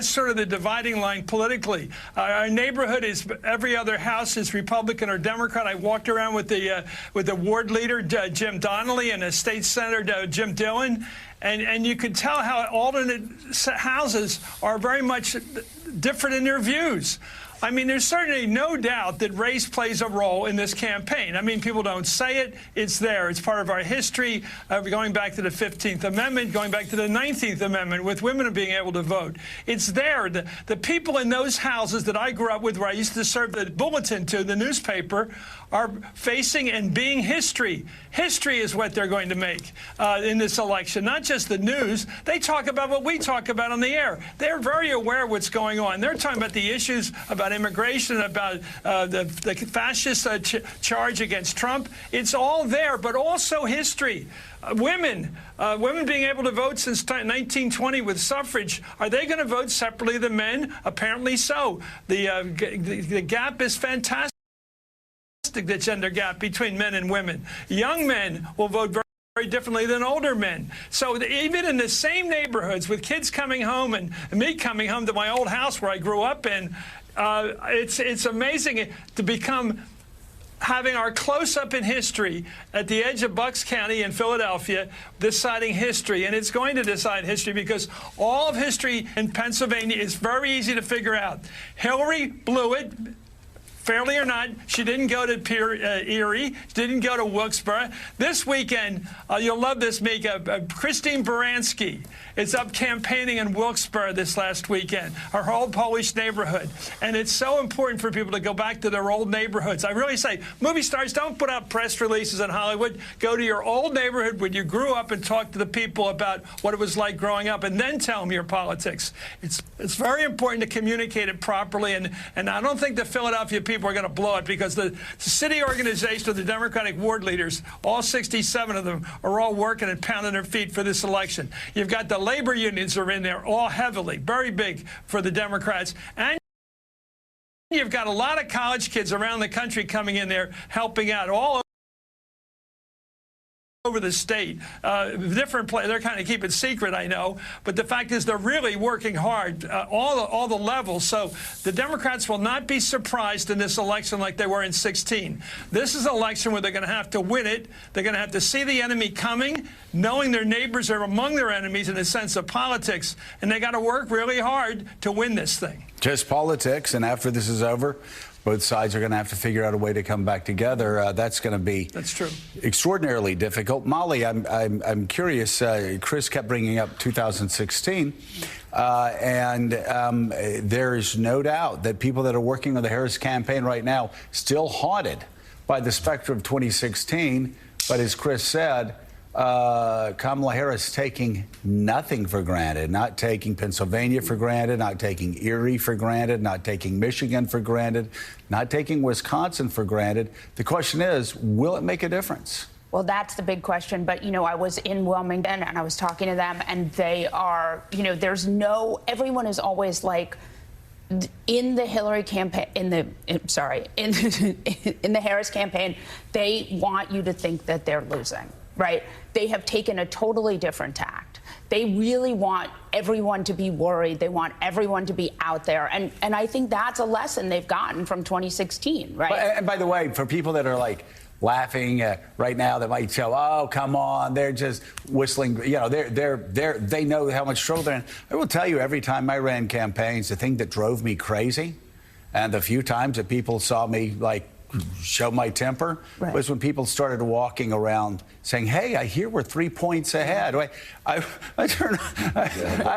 that's sort of the dividing line politically. Our neighborhood is every other house is Republican or Democrat. I walked around with the ward leader, Jim Donnelly, and a state senator, Jim Dillon. And you could tell how alternate houses are very much different in their views. I mean, there's certainly no doubt that race plays a role in this campaign. I mean, people don't say it. It's there. It's part of our history, going back to the 15th Amendment, going back to the 19th Amendment, with women being able to vote. It's there. The people in those houses that I grew up with, where I used to serve the bulletin to, the newspaper, are facing and being history. History is what they're going to make in this election, not just the news. They talk about what we talk about on the air. They're very aware of what's going on. They're talking about the issues about immigration, about the fascist charge against Trump. It's all there, but also history. Women being able to vote since 1920 with suffrage, are they going to vote separately than men? Apparently so. The gap is fantastic, the gender gap between men and women. Young men will vote very differently than older men. So even in the same neighborhoods, with kids coming home and me coming home to my old house where I grew up in, it's amazing to become having our close-up in history at the edge of Bucks County in Philadelphia, deciding history. And it's going to decide history because all of history in Pennsylvania is very easy to figure out. Hillary blew it. Fairly or not, she didn't go to Erie, she didn't go to Wilkes-Barre. This weekend, you'll love this, Mika, Christine Baranski is up campaigning in Wilkes-Barre this last weekend, her old Polish neighborhood. And it's so important for people to go back to their old neighborhoods. I really say, movie stars, don't put out press releases in Hollywood. Go to your old neighborhood where you grew up and talk to the people about what it was like growing up, and then tell them your politics. It's very important to communicate it properly, and I don't think the Philadelphia people are going to blow it, because the city organization of the Democratic ward leaders, all 67 of them, are all working and pounding their feet for this election. You've got the labor unions are in there, all heavily, very big for the Democrats. And you've got a lot of college kids around the country coming in there, helping out all over the state. Different play. They're kind of keeping it secret, I know, but the fact is they're really working hard, all the levels. So the Democrats will not be surprised in this election like they were in 16. This is an election where they're going to have to win it. They're going to have to see the enemy coming, knowing their neighbors are among their enemies in a sense of politics, and they got to work really hard to win this thing. Just politics, and after this is over, both sides are going to have to figure out a way to come back together. That's going to be extraordinarily difficult. Molly, I'm curious. Chris kept bringing up 2016, and there's no doubt that people that are working on the Harris campaign right now still haunted by the specter of 2016. But as Chris said, Kamala Harris taking nothing for granted, not taking Pennsylvania for granted, not taking Erie for granted, not taking Michigan for granted, not taking Wisconsin for granted. The question is, will it make a difference? Well, that's the big question. But, you know, I was in Wilmington and I was talking to them, and they are, you know, everyone is always like, in the Hillary campaign, in the Harris campaign, they want you to think that they're losing. Right? They have taken a totally different tact. They really want everyone to be worried. They want everyone to be out there. And I think that's a lesson they've gotten from 2016, right? And by the way, for people that are like laughing right now, that might show, oh, come on, they're just whistling. You know, they know how much trouble they're in. I will tell you, every time I ran campaigns, the thing that drove me crazy, and the few times that people saw me like show my temper, was when people started walking around saying, hey, I hear we're 3 points ahead. I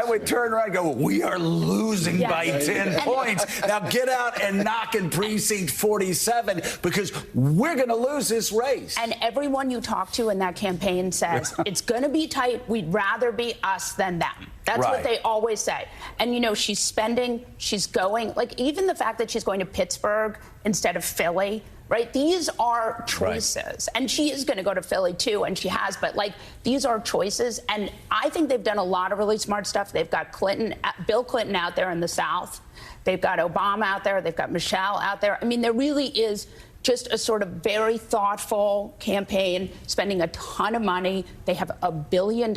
would turn around and go, we are losing by 10 points. Now get out and knock in precinct 47, because we're going to lose this race. And everyone you talk to in that campaign says, it's going to be tight. We'd rather be us than them. That's what they always say. And, you know, she's going, like, even the fact that she's going to Pittsburgh instead of Philly, right? These are choices. And she is going to go to Philly, too, and she has. But, like, these are choices. And I think they've done a lot of really smart stuff. They've got Bill Clinton out there in the South. They've got Obama out there. They've got Michelle out there. I mean, there really is just a sort of very thoughtful campaign, spending a ton of money. They have $1 billion.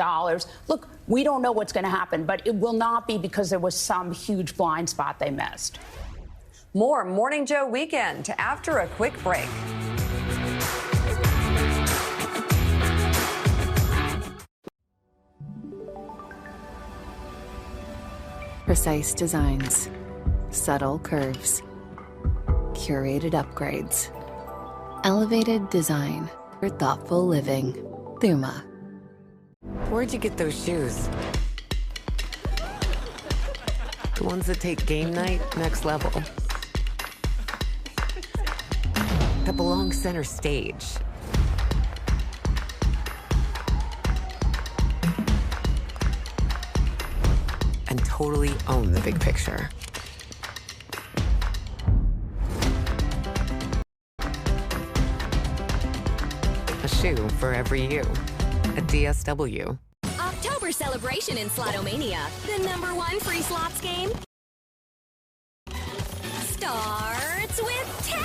Look, we don't know what's going to happen, but it will not be because there was some huge blind spot they missed. More Morning Joe Weekend after a quick break. Precise designs, subtle curves, curated upgrades, elevated design for thoughtful living. Thuma. Where'd you get those shoes? The ones that take game night next level. That belong center stage. And totally own the big picture. A shoe for every you. At DSW. October celebration in Slotomania. The #1 free slots game starts with 10.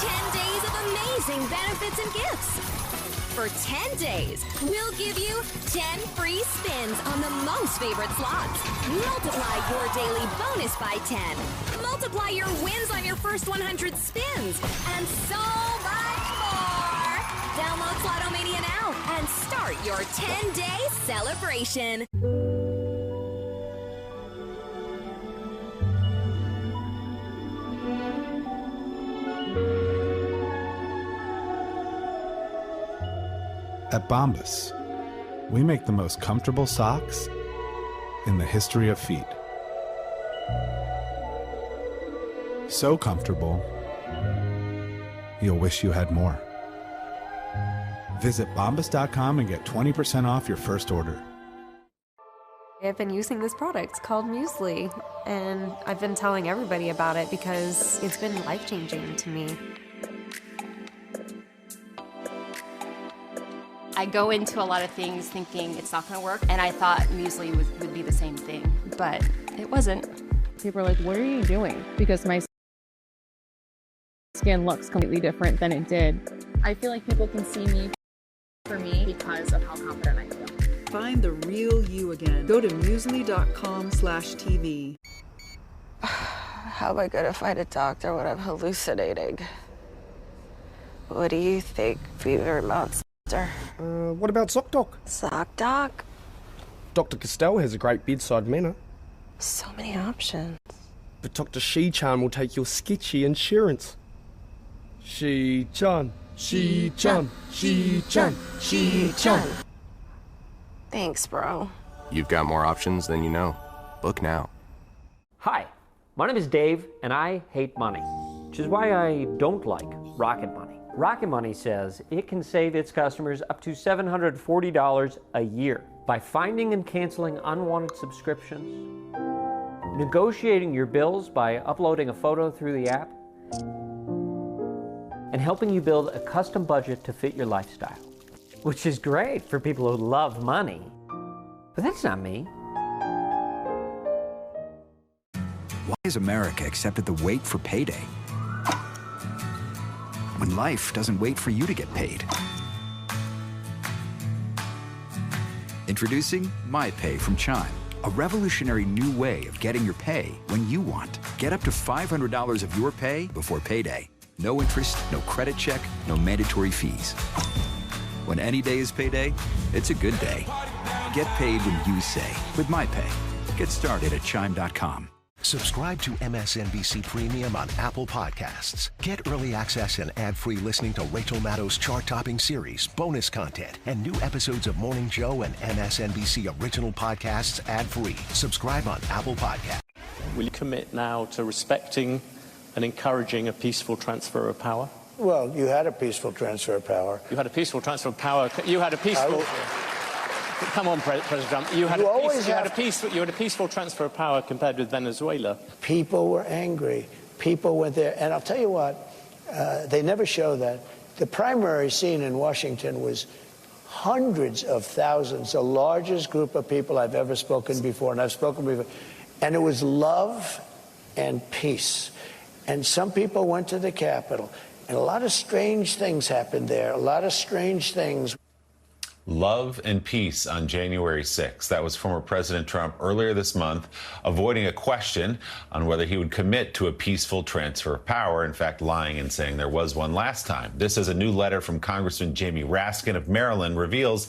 10 days of amazing benefits and gifts. For 10 days, we'll give you 10 free spins on the most favorite slots. Multiply your daily bonus by 10. Multiply your wins on your first 100 spins. And so much more. Download Slotomania now and start your 10-day celebration. At Bombas, we make the most comfortable socks in the history of feet. So comfortable, you'll wish you had more. Visit bombas.com and get 20% off your first order. I've been using this product called Muesli, and I've been telling everybody about it because it's been life-changing to me. I go into a lot of things thinking it's not going to work, and I thought Muesli would be the same thing, but it wasn't. People are like, what are you doing? Because my skin looks completely different than it did. I feel like people can see me for me because of how confident I feel. Find the real you again. Go to muesli.com/TV. How am I gonna find a doctor when I'm hallucinating? What do you think, Beaver Monster? What about ZocDoc? ZocDoc? Dr. Castell has a great bedside manner. So many options. But Dr. Shi-chan will take your sketchy insurance. Shi-chan, Shi-chan, Shi-chan, Shi-chan. Thanks, bro. You've got more options than you know. Book now. Hi, my name is Dave, and I hate money, which is why I don't like Rocket Money. Rocket Money says it can save its customers up to $740 a year by finding and canceling unwanted subscriptions, negotiating your bills by uploading a photo through the app, and helping you build a custom budget to fit your lifestyle, which is great for people who love money. But that's not me. Why has America accepted the wait for payday? When life doesn't wait for you to get paid. Introducing MyPay from Chime, a revolutionary new way of getting your pay when you want. Get up to $500 of your pay before payday. No interest, no credit check, no mandatory fees. When any day is payday, it's a good day. Get paid when you say with MyPay. Get started at Chime.com. Subscribe to MSNBC Premium on Apple Podcasts. Get early access and ad-free listening to Rachel Maddow's chart-topping series, bonus content, and new episodes of Morning Joe and MSNBC original podcasts ad-free. Subscribe on Apple Podcasts. Will you commit now to respecting and encouraging a peaceful transfer of power? Well, you had a peaceful transfer of power. You had a peaceful transfer of power. You had a peaceful... Come on, President Trump. You had a peaceful transfer of power compared with Venezuela. People were angry. People went there. And I'll tell you what, they never show that. The primary scene in Washington was hundreds of thousands, the largest group of people I've ever spoken before, and I've spoken before. And it was love and peace. And some people went to the Capitol. And a lot of strange things happened there, a lot of strange things. Love and peace on January 6th. That was former President Trump earlier this month, avoiding a question on whether he would commit to a peaceful transfer of power. In fact, lying and saying there was one last time. This is a new letter from Congressman Jamie Raskin of Maryland reveals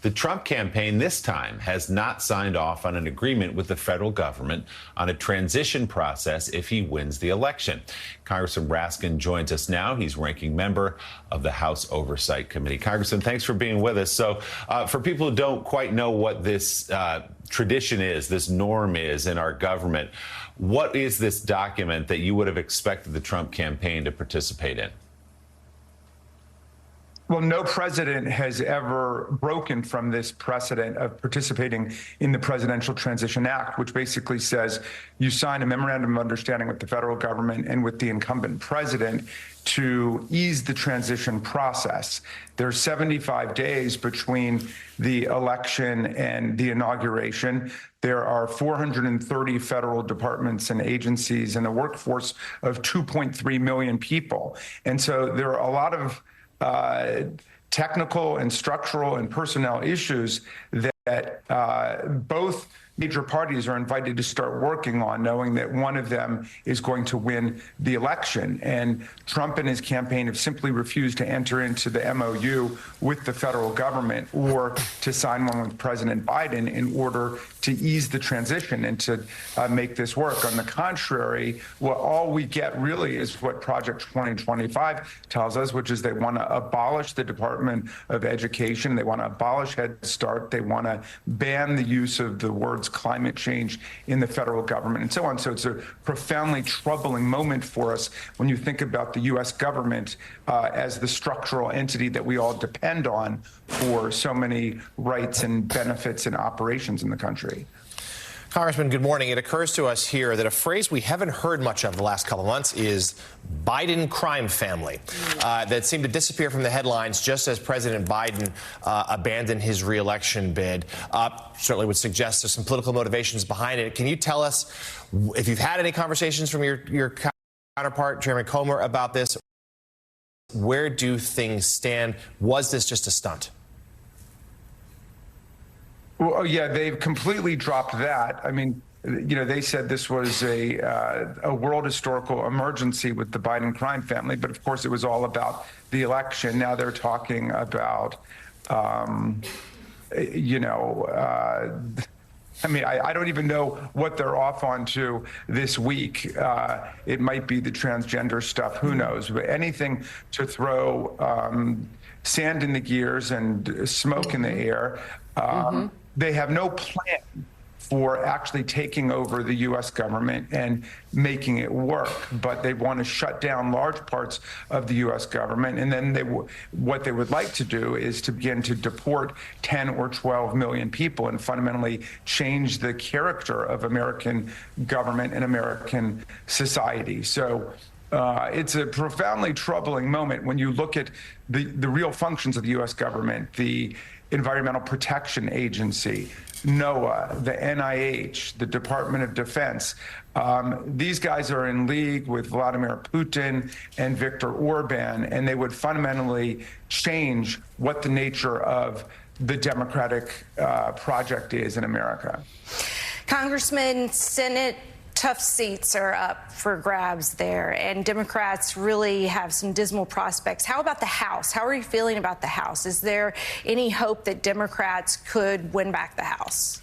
the Trump campaign this time has not signed off on an agreement with the federal government on a transition process if he wins the election. Congressman Raskin joins us now. He's ranking member of the House Oversight Committee. Congressman, thanks for being with us. So for people who don't quite know what this tradition is, this norm is in our government, what is this document that you would have expected the Trump campaign to participate in? Well, no president has ever broken from this precedent of participating in the Presidential Transition Act, which basically says you sign a memorandum of understanding with the federal government and with the incumbent president to ease the transition process. There's 75 days between the election and the inauguration. There are 430 federal departments and agencies and a workforce of 2.3 million people. And so there are a lot of technical and structural and personnel issues that both major parties are invited to start working on, knowing that one of them is going to win the election. And Trump and his campaign have simply refused to enter into the MOU with the federal government or to sign one with President Biden in order to ease the transition and to make this work. On the contrary, all we get really is what Project 2025 tells us, which is they want to abolish the Department of Education. They want to abolish Head Start. They want to ban the use of the words climate change in the federal government and so on. So it's a profoundly troubling moment for us when you think about the U.S. government as the structural entity that we all depend on for so many rights and benefits and operations in the country. Congressman, good morning. It occurs to us here that a phrase we haven't heard much of the last couple of months is Biden crime family that seemed to disappear from the headlines just as President Biden abandoned his reelection bid. Certainly would suggest there's some political motivations behind it. Can you tell us if you've had any conversations from your counterpart, Chairman Comer, about this? Where do things stand? Was this just a stunt? Well, yeah, they've completely dropped that. I mean, you know, they said this was a world historical emergency with the Biden crime family, but of course it was all about the election. Now they're talking about, I mean, I don't even know what they're off onto this week. It might be the transgender stuff, who knows? But anything to throw sand in the gears and smoke in the air. They have no plan for actually taking over the U.S. government and making it work, but they want to shut down large parts of the U.S. government. And then what they would like to do is to begin to deport 10 or 12 million people and fundamentally change the character of American government and American society. So it's a profoundly troubling moment when you look at the real functions of the U.S. government, the Environmental Protection Agency, NOAA, the NIH, the Department of Defense. These guys are in league with Vladimir Putin and Viktor Orban, and they would fundamentally change what the nature of the democratic project is in America. Congressman, Senate tough seats are up for grabs there, and Democrats really have some dismal prospects. How about the House? How are you feeling about the House? Is there any hope that Democrats could win back the House?